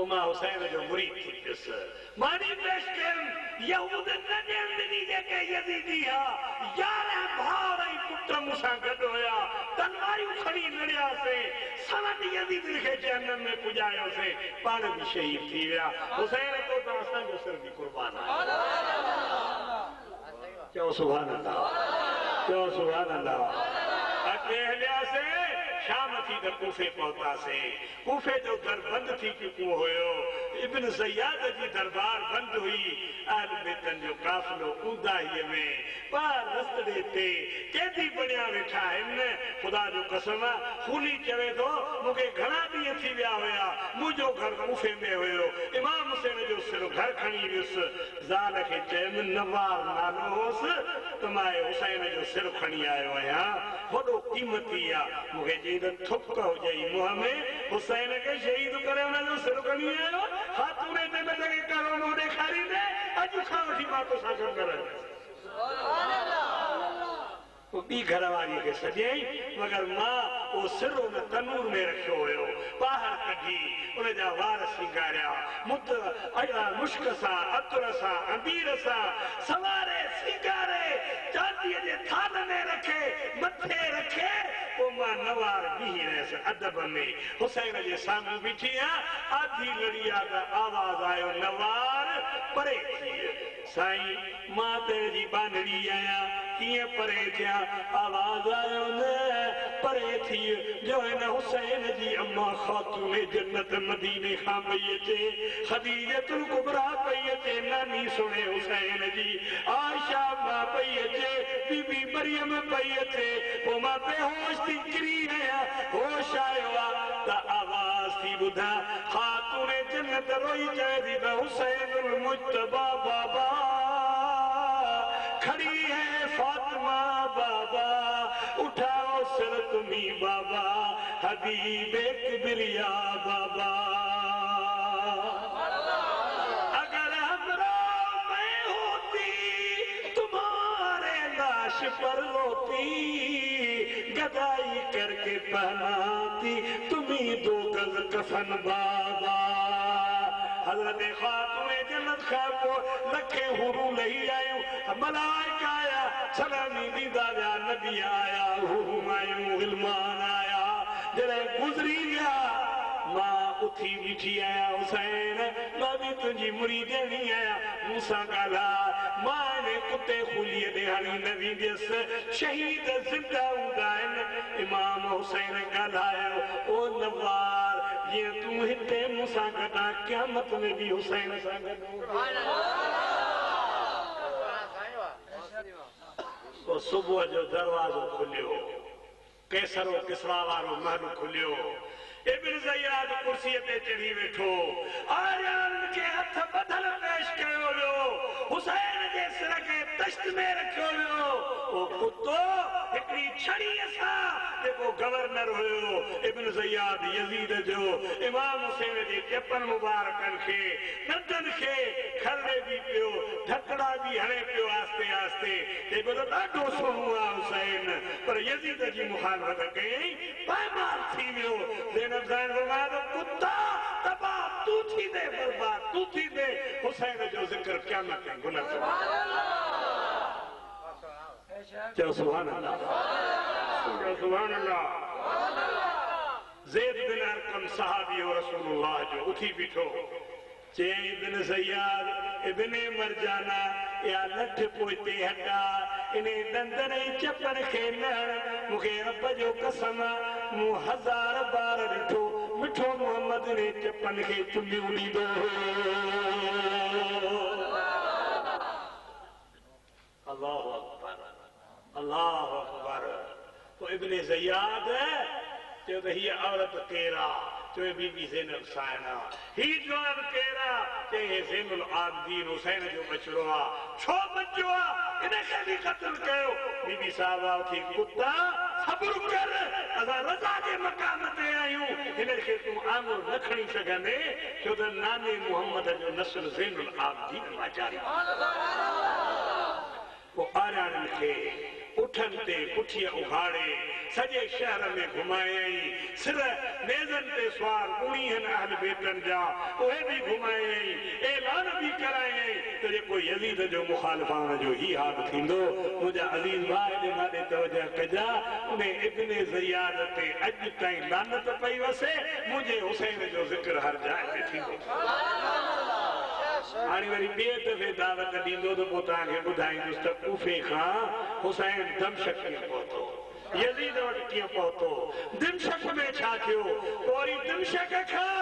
मां हुसैन जो मुरीद थी पियुसि मानी पेश कयमि यहूद न ॾियण ॾिनी जेके यज़ीदी आहे 11 भाउर ऐं पुट मूंसां गॾु हुया तलवारियूं खणी लड़ियासीं सवट यज़ीद खे जहन्नम में पुॼायोसीं पाण बि शहीद थी विया हुसैन तो त असांजो सिर बि क़ुर्बान आहे चओ सुभान अल्लाह चओ सुभान अल्लाह अॻे हलियासीं शाम थी त कूफे पहुतासीं कूफे जो दर बंदि थी चुको हुयो इब्न ज़ियाद जी दरबार बंदि हुई अहल बैतन जो काफ़िलो ऊंदाहीअ में पार रस्ते ते कैदी बणिया वेठा आहिनि ख़ुदा जो कसम खूनी चवे थो मूंखे घणा ॾींहं थी विया हुया मुंहिंजो घर कूफे में हुयो इमाम हुसैन जो सिर घर खणी वियुसि ज़ाल खे चयुमि नवार नालो होसि त मां हुसैन जो सिर खणी आयो आहियां वॾो क़ीमती आहे मूंखे चई त थुक हुजई मुंहं में हुसैन खे शहीद करे हुनजो सिर खणी आयो हाथूरे ते न लॻे करोड़ो ॾेखारींदे अॼु खां वठी मां तोसां गॾु रहंदुसि ॿी घरवारीअ खे सॼई मगर मां उहो सिर उन तनूर में रखियो हुयो ॿाहिरि कढी उनजा वार सिंगारिया मुश्क सां अतर सां अंबीर सां सवारे सिंगारे चांदीअ जे थाल में रखे मथे रखे वो मां नवार भी रहे अदब में हुसैन जे सामने बिठी आधी लड़िया का आवाज आयो नवार परे साईं मां तेरे जी बांधड़ी आया किए परे थिया आवाज आयो न परे थी जो है न हुसैन जी अम्मा खातून जन्नत मदीने खां पई अचे खदीजतुल कुबरा पई अचे नानी सुने हुसैन जी आयशा मां पई अचे बीबी मरियम पई अचे वो मां बेहोश थी किरी आया होश आयो त आवाज थी बुधा खातून जन्नत रोई जाए थी हुसैनुल मुज्तबा बाबा खड़ी है फातिमा बाबा उठाओ सर तुम्ही बाबा हबीबे किबरिया बाबा अगर हमरा मैं होती तुम्हारे लाश पर रोती गदाई करके पहनाती तुम्ही 2 गज कफन बाबा हजरत खातून जन्नत खाको लखे हुरू नहीं आयो मलाइका आया सलामी दीदा या नबी आया हुरू आयो गिलमान आया जरे गुजरी गया मां उठी बिठी आया हुसैन मां भी तुझी मुरीदनी आया मूसा गाला मां ने कुत्ते खुलिए दे हनी नबी दिस शहीद जिंदा उदाइन इमाम हुसैन गालायो ओ नवार ये तू हिते मूसा गदा क़यामत में भी हुसैन सा गदो तो सुबह जो दरवाजो खुलियो कैसरो किसरा वारो महल खुलियो इब्न ज़ियाद कुर्सी ते चढ़ी वेठो आर्यन के हथ बदल पेश कयो वियो हुसैन जे सिर के तश्त में रखियो वियो ओ कुत्तो हिकड़ी छड़ी सा जेको गवर्नर हुयो इब्न ज़ियाद यजीद जो इमाम हुसैन जे चपन मुबारकन के नदन के खरड़े भी पियो ढकड़ा भी हणे पियो आस्ते आस्ते ते बोलो ॾाढो सोहणो आहे हुसैन पर यजीद जी मुखालफत कई पामाल थी वियो ज़ैनब ज़ाहिर फरमायो कुत्ता तबाह तू थी दे बर्बाद तू थी दे हुसैन जो जिक्र क़यामत में गुनह चलो सुभान अल्लाह सुभान अल्लाह ज़ैद बिन अरकम सहाबी और रसूलुल्लाह जो उठी बिठो चे इब्न ज़ियाद इब्न मरजाना या लठ पोते हटा इने दंदन चपन के नण मुखे रब जो कसम मु 1000 बार ॾिठो मिठो मोहम्मद ने चपन के चुमियूं ॾींदो अल्लाहु अकबर अल्लाहु अकबर तो इब्न ज़ियाद चयो त हीअ औरत केरा चयो बीबी ज़ैनब सायना ही जवाब केरा चए हे ज़ैनुल आबिदीन हुसैन जो बचड़ो आ छो बचो आ इनखे भी क़त्ल कयो बीबी साहबा उठी कुत्ता सब्र कर असां रज़ा जे मक़ाम ते आहियूं हिनखे तूं आङुर न खणी सघंदे छो त नाने मुहम्मद जो नस्ल ज़ैनुल आबिदीन वाचारी वो आराणन खे उठन ते पुठिया उघाड़े सजे शहर में घुमायई सिर नेज़न ते सवार 19 अहल बेटन जा उहे भी घुमायई ऐलान भी करायई तो जेको यजीद जो मुखालिफान जो ही हाल थींदो मुंहिंजा अज़ीज़ भाई जे नाले तवजह कजा उन इब्न ज़ियाद ते अॼु ताईं लानत पई वसे मुंहिंजे हुसैन जो ज़िक्र हर जाइ ते थींदो हाणे वरी ॿिए दफ़े दावत ॾींदो त पोइ तव्हांखे ॿुधाईंदुसि त कूफे खां हुसैन दमशक कीअं पहुतो यजीद वटि कीअं पहुतो दिमशक में छा थियो वरी दिमशक खां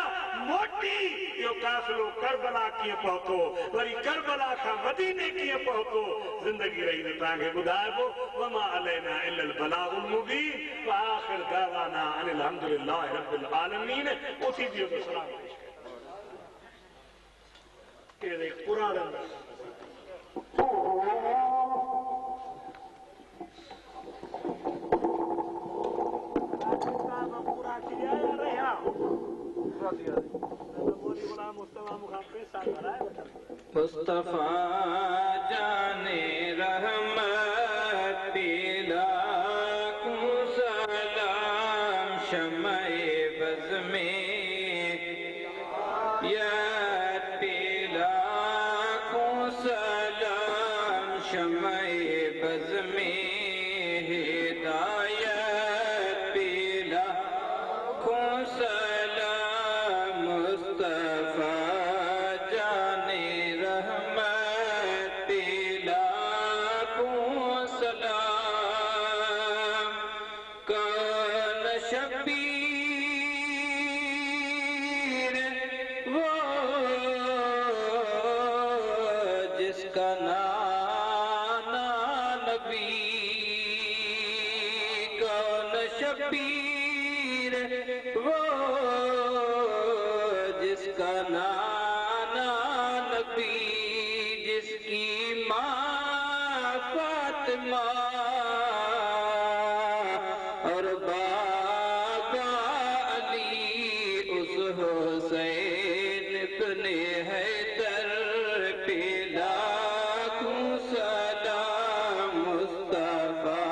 मोटी इहो काफ़िलो करबला कीअं पहुतो वरी करबला खां मदीने कीअं पहुतो ज़िंदगी रही त तव्हांखे ॿुधाइबो वमा अलैना इल्लल बलागुल मुबीन व आखिर दावाना अनिल हम्दुलिल्लाहि रब्बिल आलमीन उसी दियो तो सलाम के पुराना पूरा किया रहा मुस्तफा जाने रहमत दिला को सलाम शमए बज़ में या तिला को सलाम शमए बज़ में हिदायत शबीर वो जिसका नाना नबी, कौन शबीर वो जिसका नाना नबी, जिसकी माँ फातिमा और बाबा अली, उस हुसैन इब्ने हैदर पे लाखों सलाम। मुस्तफा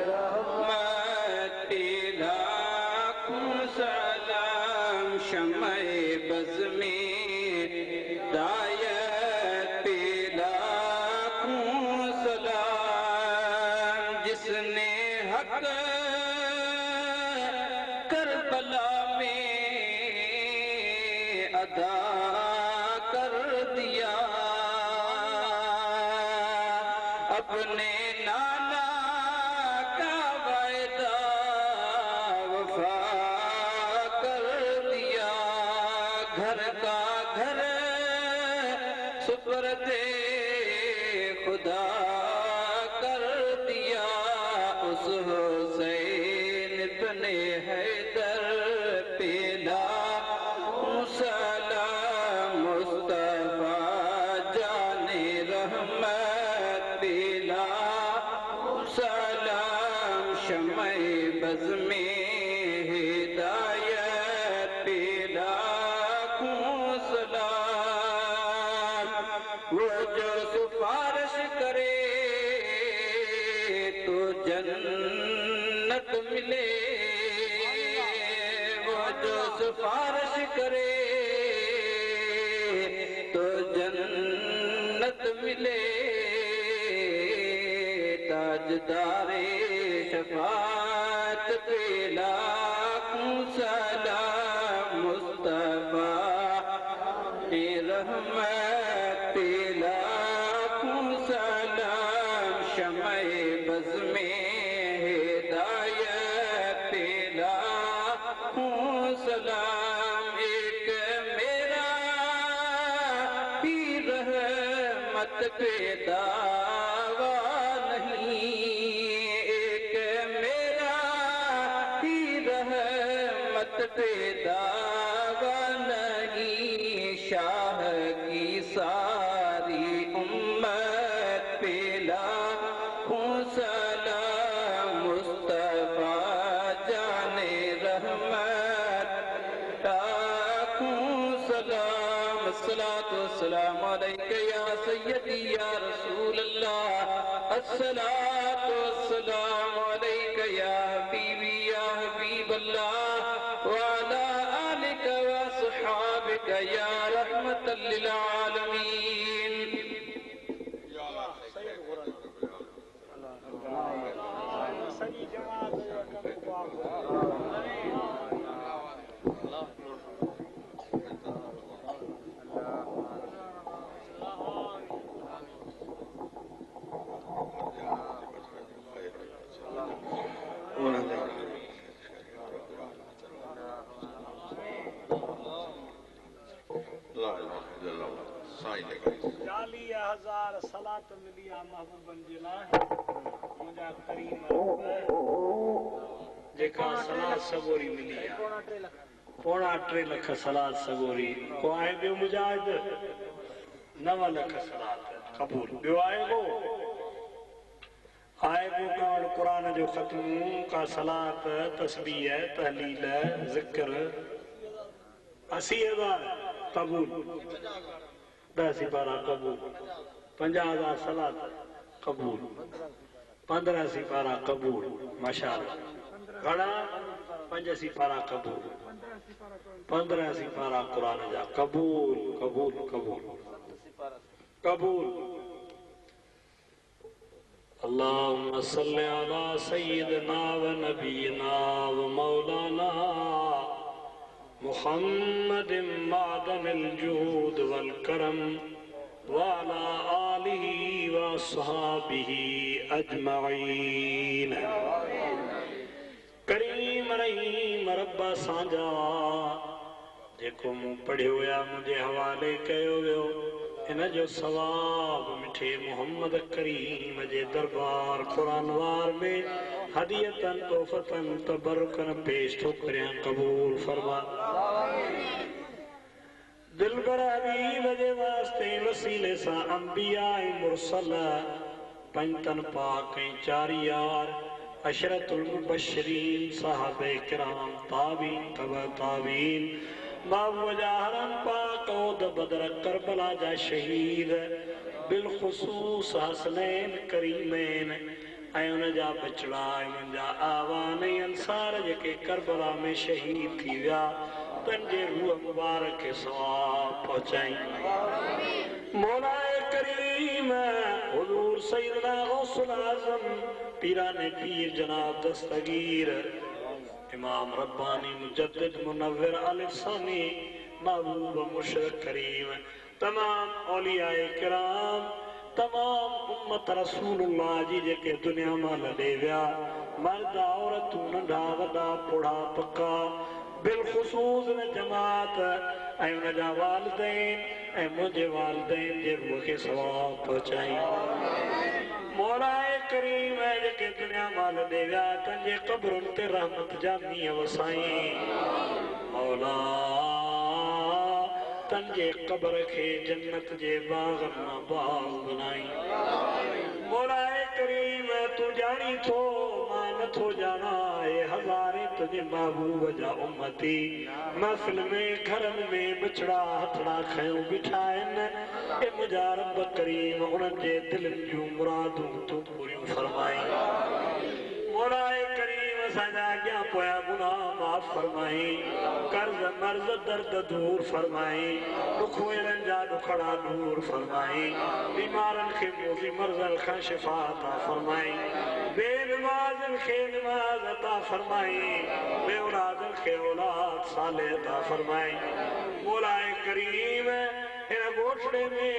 रहमत पे लाखों सलाम। शम्मे बज़ में हिदायत पे लाखों सलाम। जिसने हक करबला में अदा कर दिया, अपने नाना का वायदा वफा कर दिया। घर का घर सुपर्दे खुदा कर दिया। उस हुसैन इब्ने हैदर पे लाखों सलाम। मुस्तफा जाने रहमत पे लाखों सलाम। शम्मे बज़ में हिदायत पे लाखों सलाम। वो जो सिफारिश करे तो जन्नत मिले, वो जो सिफारिश करे तो जन्नत मिले। ताजदारे शफात पे लाखों सलाम। मुस्तफा ने रहमत पे लाखों सलाम। शम्मे बज़ में हिदायत पे लाखों सलाम। एक मेरा पीर रहमत पे दावा नहीं, एक मेरा पीर रहमत पे दावा नहीं। शाह की सारी उम्मत पे लाखों सलाम। मुस्तफा जाने रहमत लाखों सलाम। अस्सलातु वस्सलामु अलैका या सय्यदी या रसूल अल्लाह। अस्सलातु वस्सलामु अलैका या हबीबी या हबीब अल्लाह। व अला आलिका व अस्हाबिका या रहमतल लिल आलमीन। सलात मिलिया महबूबन जे लाइ मुंहिंजा करीम जेका सलात सगोरी मिली आहे। 3.25 लख सलात सगोरी को आहे ॿियो मुजाहिद 9 लख सलात क़बूल। ॿियो आहे को कुरान जो ख़त्म का सलात तस्बीह तहलील ज़िक्र 80,000 क़बूल। 10 सिपारा क़बूल। 50,000 सलात क़बूल। 15 सिपारा क़बूल। माशाअल्लाह घणा 5 सिपारा क़बूल। 15 सिपारा कुरान जा क़बूल क़बूल क़बूल क़बूल। अल्लाहुम्मा सल्लि अला सय्यिदना व नबीना व मौलाना मुहम्मदिन मादनिल जूद वल करम व अला आलिहि व अस्हाबिहि अजमईन। करीम रब्बा सांझा जेको मूं पढ़ियो या मुझे हवाले कयो वियो इन जो सवाब मिठे मोहम्मद करीम जे दरबार कुरानवार में हदियतन तोहफतन तबरुकन पेश थो करियां कबूल फरमा। दिलबर हबीब जे वास्ते वसीले सां अंबिया मुरसल पंजतन पाक ऐं चारि यार अशरतुल मुबश्शिरीन साहबे किराम ताबीन तबा ताबीन बाबू जाहरन पाक औद बदर करबला जा शहीद बिलखुसूस हसनैन करीमैन ऐं उन जा बचड़ा ऐं मुंहिंजा आवान ऐं अंसार जेके करबला में शहीद थी विया तंहिंजे रूह मुबारक खे सवाब पहुचाई। मौलाए करीम हुजूर सैयदना गौसुल आज़म पीराने पीर जनाब दस्तगीर इमाम रब्बानी मुजद्दिद मुनव्विर आलिफ सानी महबूब मुशरक करीम तमाम औलियाए किराम तमाम उम्मत रसूलुल्लाह जी जेके दुनिया मां लॾे विया मर्द औरतूं नंढा वॾा बुढ़ा पक्का बिलखुसूस न जमात ऐं उन जा वालिदैन ऐं मुंहिंजे वालिदैन जे रूह खे सवाब पहुचाई। मौलाए करीम जेके दुनिया मां लॾे विया तंहिंजे क़ब्रुनि ते रहमत जा मींहं वसाई। मौला तंहिंजे क़ब्र खे जन्नत जे बाग़ मां बाग़ बनाई। मौलाए करीम तूं ॼाणी थो मां नथो ॼाणा हज़ारे तुंहिंजे महबूब जा उम्मती महफ़िल में घरनि में बिछड़ा हथड़ा खयूं बीठा आहिनि ए मुंहिंजा रब करीम उन्हनि जे दिलनि जूं मुरादूं तूं पूरियूं फरमाई। मौलाए करीम असांजा अॻियां पोयां गुनाह माफ़ फरमाई कर्ज़ मर्ज़ दर्द दूर फरमाई दुखड़नि जा दुखड़ा दूर फरमाई बीमारनि खे मोज़ी मर्ज़नि खां शिफ़ा अता फरमाई बेनमाज़नि खे नमाज़ अता फरमाई बे औलादनि खे औलाद साले अता फरमाई। मौलाए करीम हिन ॻोठड़े में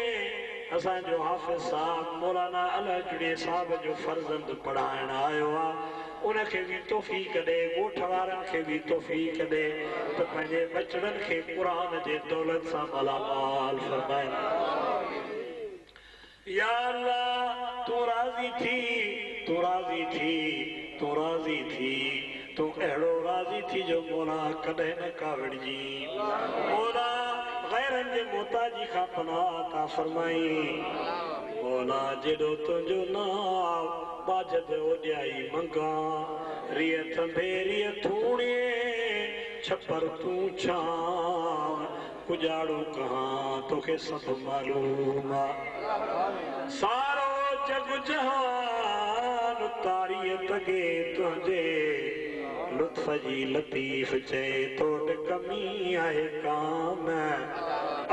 असांजो हाफ़िज़ साहब मौलाना अलहजड़े साहब जो फर्ज़ंद पढ़ाइण आयो आहे उनखे भी तौफ़ीक़ ॾे ॻोठ वारनि खे भी तौफ़ीक़ ॾे त पंहिंजे बचड़नि खे क़ुरान जे दौलत सां मालामाल फरमाए। या अल्लाह तूं राज़ी थी तूं राज़ी थी तूं राज़ी थी तूं अहिड़ो राज़ी थी जो मौला कॾहिं न काविड़जी मौला गैरनि जे मोहताजी खां पनाह अता फरमाई। मौला जेॾो तुंहिंजो नाव बाजद ओॼाई मंगा रिय थंभे रिय थूणे छपर तूं छा कुजाड़ो कहाँ तोखे सभु मालूम सारो जग जहान तारीअ तगे तुंहिंजे लुत्फ जी लतीफ़ चए तोड़ कमी आहे काम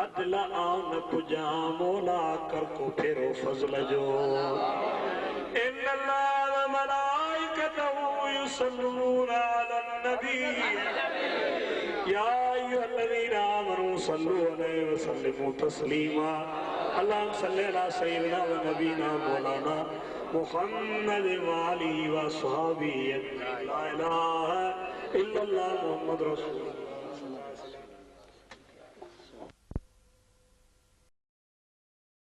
अदल आन पुजा मौला कर को फेरो फज़ल जो इन्न अल्लाह व मलाइकतहू युसल्लूना अलन नबी या अय्युहल्लज़ीना आमनू सल्लू अलैहि व सल्लिमू तस्लीमा अल्लाहुम्मा सल्लि अला सय्यिदिना व नबीना मौलाना मुहम्मद व आलिहि व अस्हाबिही ला इलाहा इल्लल्लाह मुहम्मद रसूलुल्लाह।